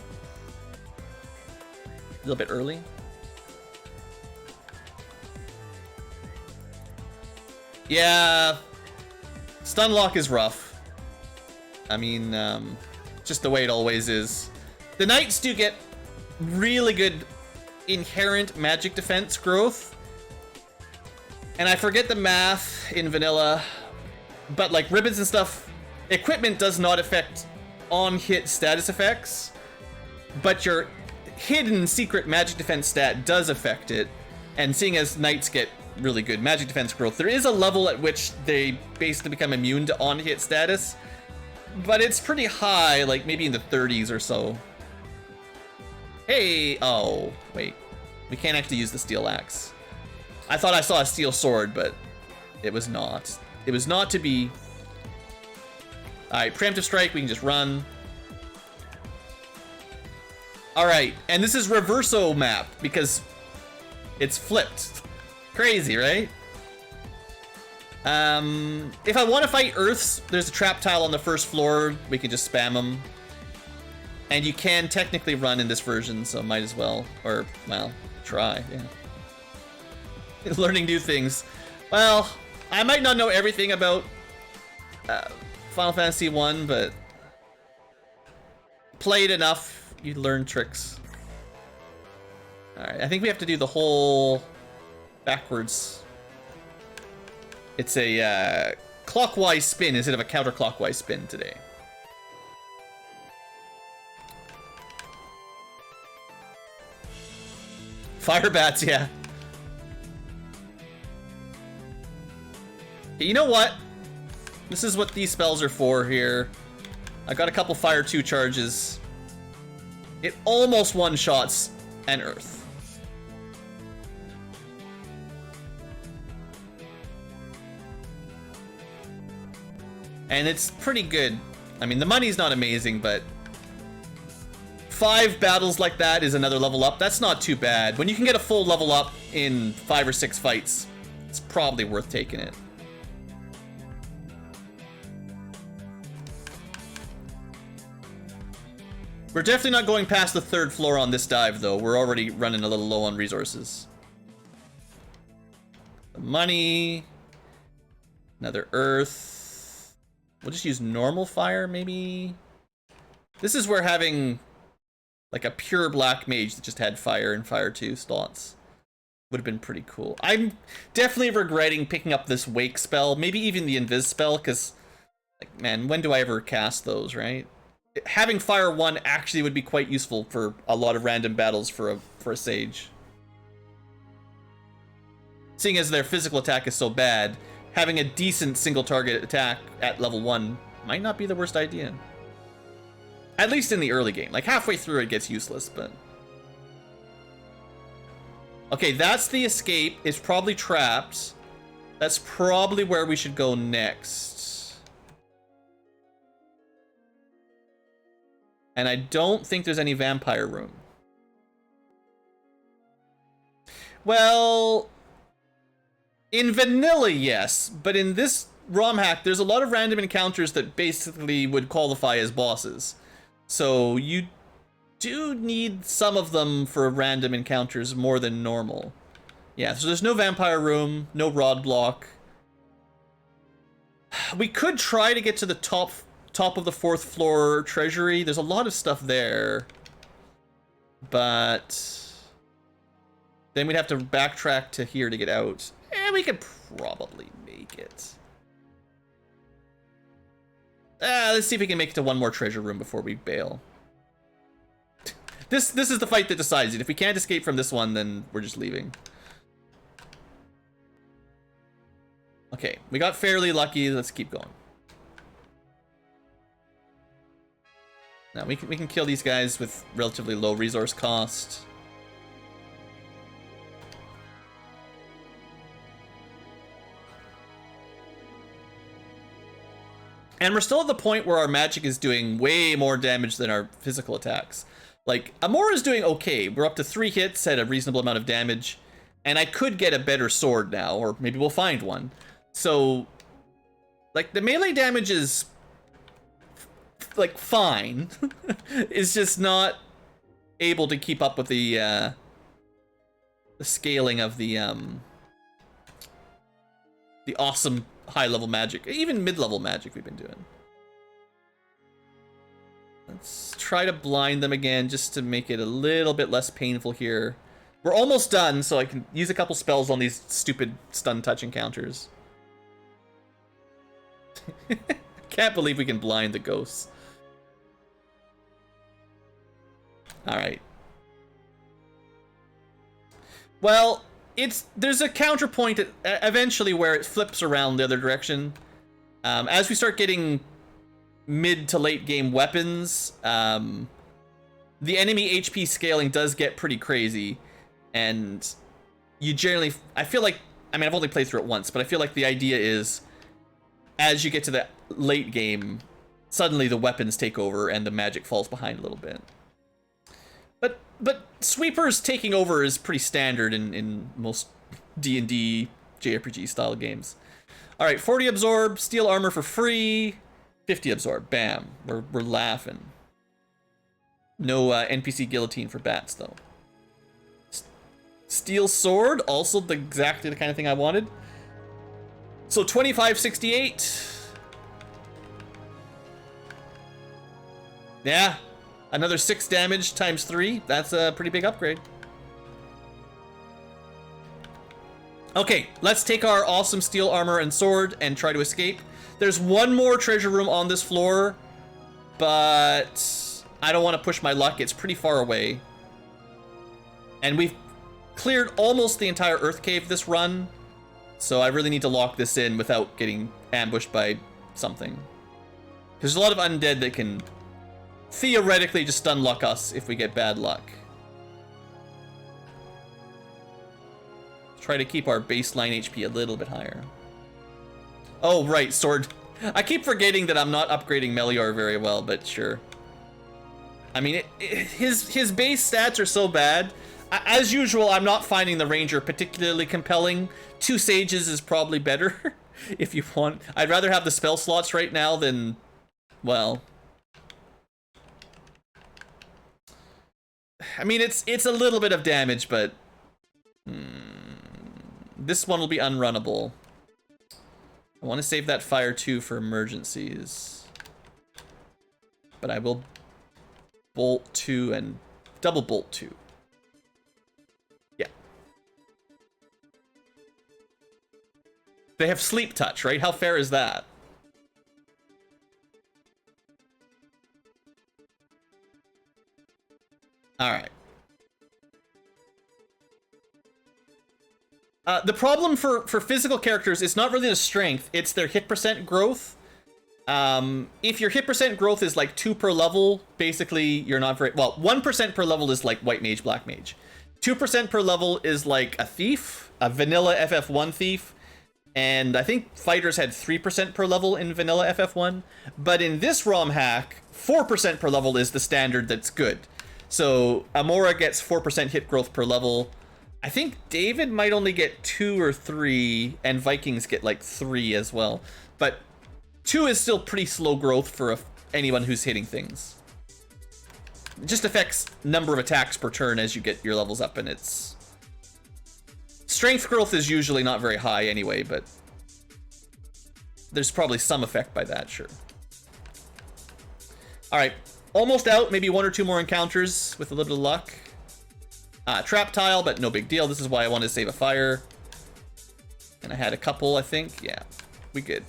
little bit early. Yeah, Stunlock is rough. I mean, just the way it always is. The Knights do get really good inherent magic defense growth. And I forget the math in vanilla, but like ribbons and stuff, equipment does not affect on-hit status effects, but your hidden secret magic defense stat does affect it. And seeing as Knights get really good magic defense growth, there is a level at which they basically become immune to on-hit status, but it's pretty high, like maybe in the 30s or so. Hey, oh, wait. We can't actually use the steel axe. I thought I saw a steel sword, but it was not. It was not to be. Alright, preemptive strike, we can just run. Alright, and this is reverso map because it's flipped. Crazy, right? If I want to fight Earths, there's a trap tile on the first floor. We can just spam them. And you can technically run in this version, so might as well. Or, well, try, yeah. Learning new things. Well, I might not know everything about Final Fantasy 1, but played enough, you learn tricks. Alright, I think we have to do the whole backwards. It's a clockwise spin instead of a counterclockwise spin today. Fire bats, yeah. You know what? This is what these spells are for here. I got a couple Fire 2 charges. It almost one-shots an Earth. And it's pretty good. I mean, the money's not amazing, but 5 battles like that is another level up. That's not too bad. When you can get a full level up in 5 or 6 fights, it's probably worth taking it. We're definitely not going past the 3rd floor on this dive, though. We're already running a little low on resources. The money. Another earth. We'll just use normal fire, maybe. This is where having like a pure black mage that just had fire and fire 2 slots would have been pretty cool. I'm definitely regretting picking up this wake spell, maybe even the invis spell, because like, man, when do I ever cast those, right? Having fire 1 actually would be quite useful for a lot of random battles for a sage. Seeing as their physical attack is so bad, having a decent single target attack at level 1 might not be the worst idea. At least in the early game. Like halfway through it gets useless, but... Okay, that's the escape. It's probably trapped. That's probably where we should go next. And I don't think there's any vampire room. Well... in vanilla, yes, but in this Romhack, there's a lot of random encounters that basically would qualify as bosses. So you do need some of them for random encounters more than normal. Yeah, so there's no vampire room, no rod block. We could try to get to the top of the 4th floor treasury. There's a lot of stuff there. But then we'd have to backtrack to here to get out. And we could probably make it. Let's see if we can make it to one more treasure room before we bail. This is the fight that decides it. If we can't escape from this one, then we're just leaving. Okay, we got fairly lucky. Let's keep going. Now we can kill these guys with relatively low resource cost. And we're still at the point where our magic is doing way more damage than our physical attacks. Like, Amora's doing okay. We're up to 3 hits at a reasonable amount of damage. And I could get a better sword now, or maybe we'll find one. So, like, the melee damage is, like, fine. It's just not able to keep up with the scaling of the awesome high-level magic, even mid-level magic we've been doing. Let's try to blind them again just to make it a little bit less painful here. We're almost done, so I can use a couple spells on these stupid stun touch encounters. Can't believe we can blind the ghosts. Alright. Well, there's a counterpoint eventually where it flips around the other direction. As we start getting mid to late game weapons, the enemy HP scaling does get pretty crazy, and you generally, I feel like, I mean, I've only played through it once, but I feel like the idea is, as you get to the late game, suddenly the weapons take over and the magic falls behind a little bit. But sweepers taking over is pretty standard in most D&D JRPG style games. All right, 40 absorb, steel armor for free, 50 absorb, bam, we're laughing. No NPC guillotine for bats though. Steel sword, also exactly the kind of thing I wanted. So 2568. Yeah. Another 6 damage times 3. That's a pretty big upgrade. Okay, let's take our awesome steel armor and sword and try to escape. There's one more treasure room on this floor, but I don't want to push my luck. It's pretty far away. And we've cleared almost the entire Earth Cave this run, so I really need to lock this in without getting ambushed by something. There's a lot of undead that can theoretically just stun luck us if we get bad luck. Try to keep our baseline HP a little bit higher. Oh, right, sword. I keep forgetting that I'm not upgrading Melior very well, but sure. I mean, his base stats are so bad. As usual, I'm not finding the Ranger particularly compelling. 2 Sages is probably better, if you want. I'd rather have the spell slots right now than, well... I mean, it's a little bit of damage, but this one will be unrunnable. I want to save that fire 2 for emergencies, but I will bolt 2 and double bolt 2. Yeah. They have sleep touch, right? How fair is that? All right. The problem for physical characters is not really the strength, it's their hit percent growth. If your hit percent growth is like 2 per level, basically you're not very... Well, 1% per level is like White Mage, Black Mage. 2% per level is like a Thief, a vanilla FF1 Thief. And I think Fighters had 3% per level in vanilla FF1. But in this Romhack, 4% per level is the standard that's good. So Amora gets 4% hit growth per level. I think David might only get 2 or 3, and Vikings get like 3 as well. But 2 is still pretty slow growth for anyone who's hitting things. It just affects number of attacks per turn as you get your levels up, and it's... Strength growth is usually not very high anyway, but there's probably some effect by that, sure. Alright, almost out, maybe 1 or 2 more encounters with a little bit of luck. Trap tile, but no big deal. This is why I wanted to save a fire. And I had a couple, I think. Yeah, we good.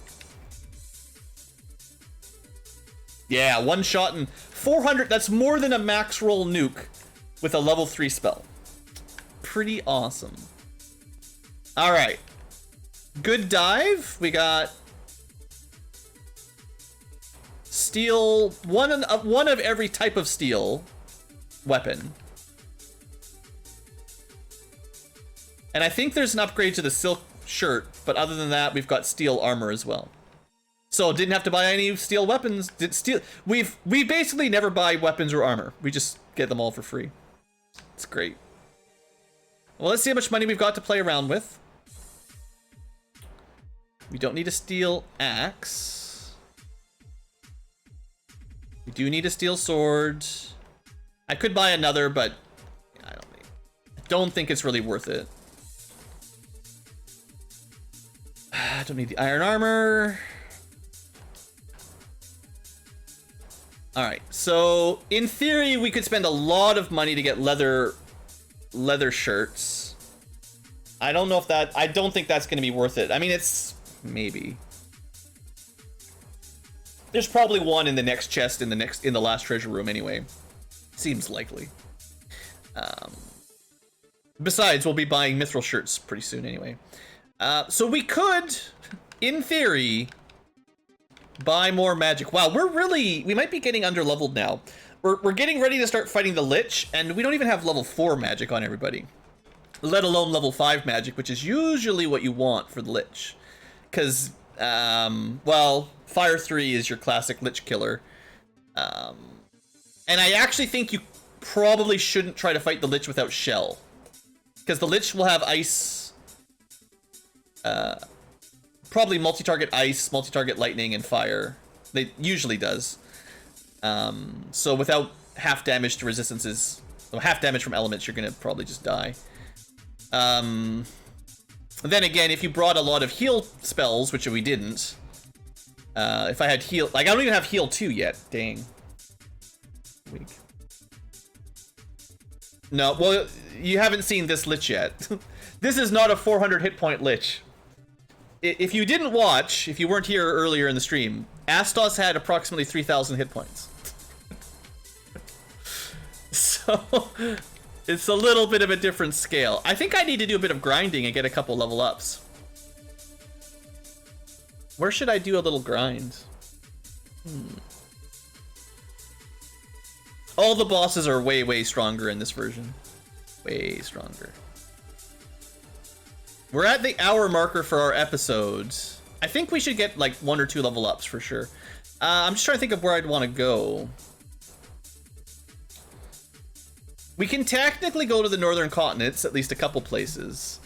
Yeah, 1 shot and 400. That's more than a max roll nuke with a level 3 spell. Pretty awesome. All right. Good dive. We got steel, one of every type of steel weapon. And I think there's an upgrade to the silk shirt, but other than that, we've got steel armor as well. So didn't have to buy any steel weapons. We basically never buy weapons or armor. We just get them all for free. It's great. Well, let's see how much money we've got to play around with. We don't need a steel axe. We do need a steel sword. I could buy another, but I don't think it's really worth it. I don't need the iron armor. All right, so in theory, we could spend a lot of money to get leather shirts. I don't know if that, I don't think that's going to be worth it. I mean, it's maybe. There's probably one in the next chest in the last treasure room anyway. Seems likely. Besides, we'll be buying mithril shirts pretty soon anyway. So we could, in theory, buy more magic. Wow, we might be getting under-leveled now. We're getting ready to start fighting the Lich, and we don't even have level 4 magic on everybody. Let alone level 5 magic, which is usually what you want for the Lich. Because, well, Fire 3 is your classic Lich killer. And I actually think you probably shouldn't try to fight the Lich without Shell. Because the Lich will have ice... probably multi-target ice, multi-target lightning, and fire. It usually does. So without half damage to resistances, well, half damage from elements, you're gonna probably just die. Then again, if you brought a lot of heal spells, which we didn't, if I had heal, like I don't even have heal 2 yet. Dang. Weak. No, well, you haven't seen this Lich yet. This is not a 400 hit point Lich. If you didn't watch, if you weren't here earlier in the stream, Astos had approximately 3,000 hit points. So, it's a little bit of a different scale. I think I need to do a bit of grinding and get a couple level ups. Where should I do a little grind? All the bosses are way, way stronger in this version. Way stronger. We're at the hour marker for our episodes. I think we should get like 1 or 2 level ups for sure. I'm just trying to think of where I'd want to go. We can technically go to the northern continents, at least a couple places.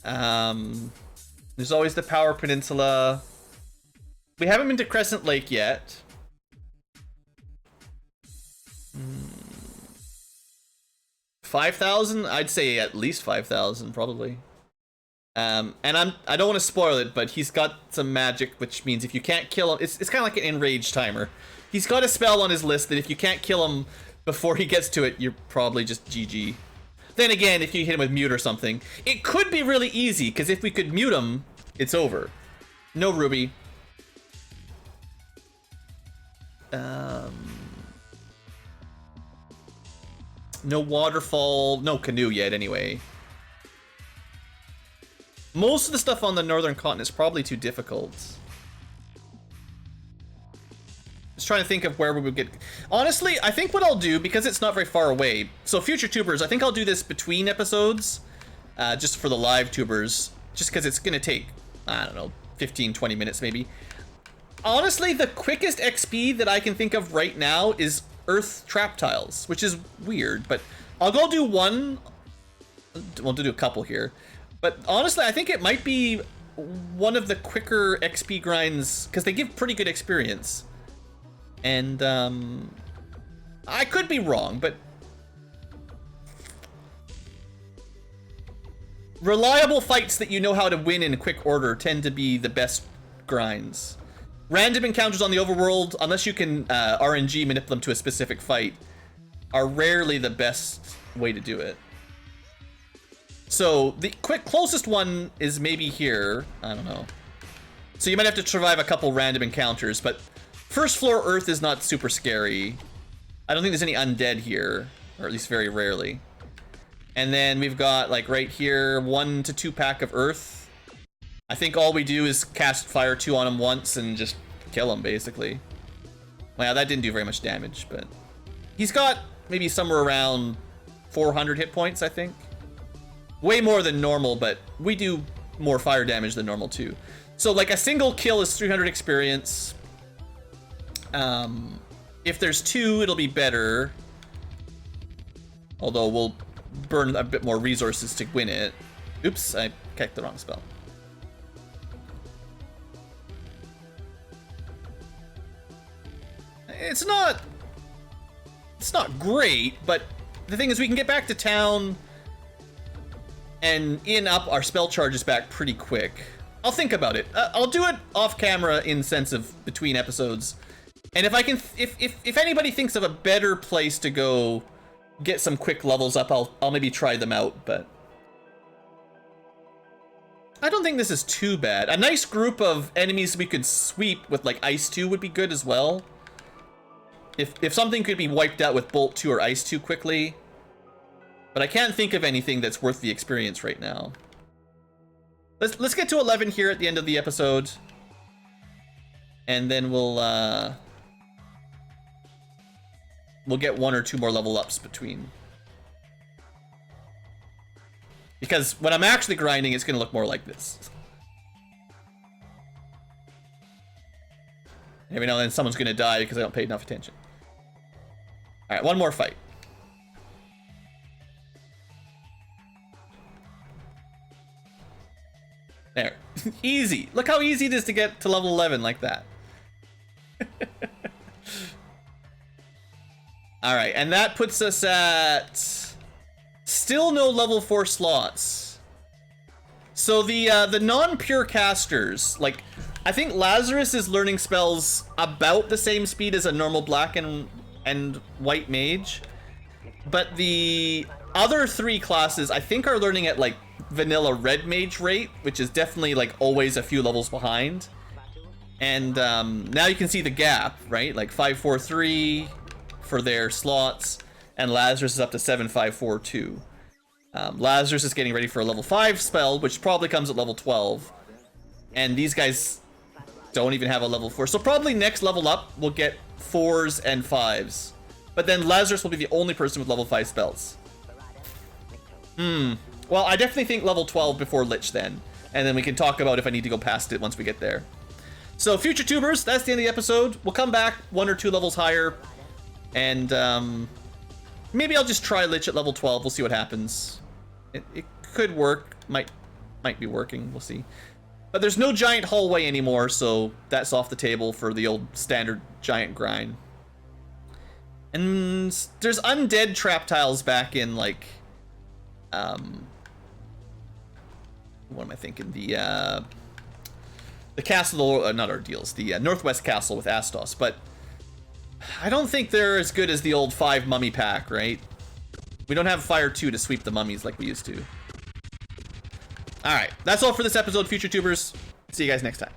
There's always the Power Peninsula. We haven't been to Crescent Lake yet. 5,000? I'd say at least 5,000, probably. And I don't want to spoil it, but he's got some magic, which means if you can't kill him, it's kind of like an enrage timer. He's got a spell on his list that if you can't kill him before he gets to it, you're probably just GG. Then again, if you hit him with mute or something, it could be really easy, because if we could mute him, it's over. No Ruby. No waterfall, no canoe yet anyway. Most of the stuff on the northern continent is probably too difficult. Just trying to think of where we would get... Honestly, I think what I'll do, because it's not very far away, so future tubers, I think I'll do this between episodes, just for the live tubers, just because it's going to take, I don't know, 15, 20 minutes maybe. Honestly, the quickest XP that I can think of right now is Earth Trap Tiles, which is weird, but I'll go do one. We'll do a couple here. But honestly, I think it might be one of the quicker XP grinds, because they give pretty good experience. And, I could be wrong, but... reliable fights that you know how to win in quick order tend to be the best grinds. Random encounters on the overworld, unless you can RNG manipulate them to a specific fight, are rarely the best way to do it. So the closest one is maybe here. I don't know. So you might have to survive a couple random encounters, but first floor Earth is not super scary. I don't think there's any undead here, or at least very rarely. And then we've got, like, right here, 1 to 2 pack of Earth. I think all we do is cast Fire 2 on him once and just kill him, basically. Well, yeah, that didn't do very much damage, but... he's got maybe somewhere around 400 hit points, I think. Way more than normal, but we do more fire damage than normal, too. So, like, a single kill is 300 experience. If there's 2, it'll be better. Although we'll burn a bit more resources to win it. Oops, I kicked the wrong spell. It's not great, but the thing is we can get back to town and up our spell charges back pretty quick. I'll think about it. I'll do it off camera in sense of between episodes. And if I can, if anybody thinks of a better place to go get some quick levels up, I'll maybe try them out, but I don't think this is too bad. A nice group of enemies we could sweep with like Ice 2 would be good as well. If something could be wiped out with Bolt 2 or Ice 2 quickly. But I can't think of anything that's worth the experience right now. Let's get to 11 here at the end of the episode. And then we'll get 1 or 2 more level ups between. Because when I'm actually grinding, it's going to look more like this. Every now and then someone's going to die because I don't pay enough attention. Alright, 1 more fight. There. Easy. Look how easy it is to get to level 11 like that. Alright, and that puts us at... still no level 4 slots. So the non-pure casters, like, I think Lazarus is learning spells about the same speed as a normal black and white mage. But the other 3 classes, I think, are learning at, like, vanilla red mage rate, which is definitely, like, always a few levels behind. And now you can see the gap, right? Like 543 for their slots, and Lazarus is up to 7542. Lazarus is getting ready for a level 5 spell, which probably comes at level 12. And these guys don't even have a level 4. So probably next level up, we'll get 4s and 5s. But then Lazarus will be the only person with level 5 spells. Well, I definitely think level 12 before Lich then. And then we can talk about if I need to go past it once we get there. So, future tubers, that's the end of the episode. We'll come back 1 or 2 levels higher. And maybe I'll just try Lich at level 12. We'll see what happens. It could work. Might be working. We'll see. But there's no giant hallway anymore, so that's off the table for the old standard giant grind. And there's undead trap tiles back in, like, What am I thinking? The castle, not our deals, the Northwest Castle with Astos, but I don't think they're as good as the old 5 mummy pack, right? We don't have Fire 2 to sweep the mummies like we used to. Alright, that's all for this episode, future tubers. See you guys next time.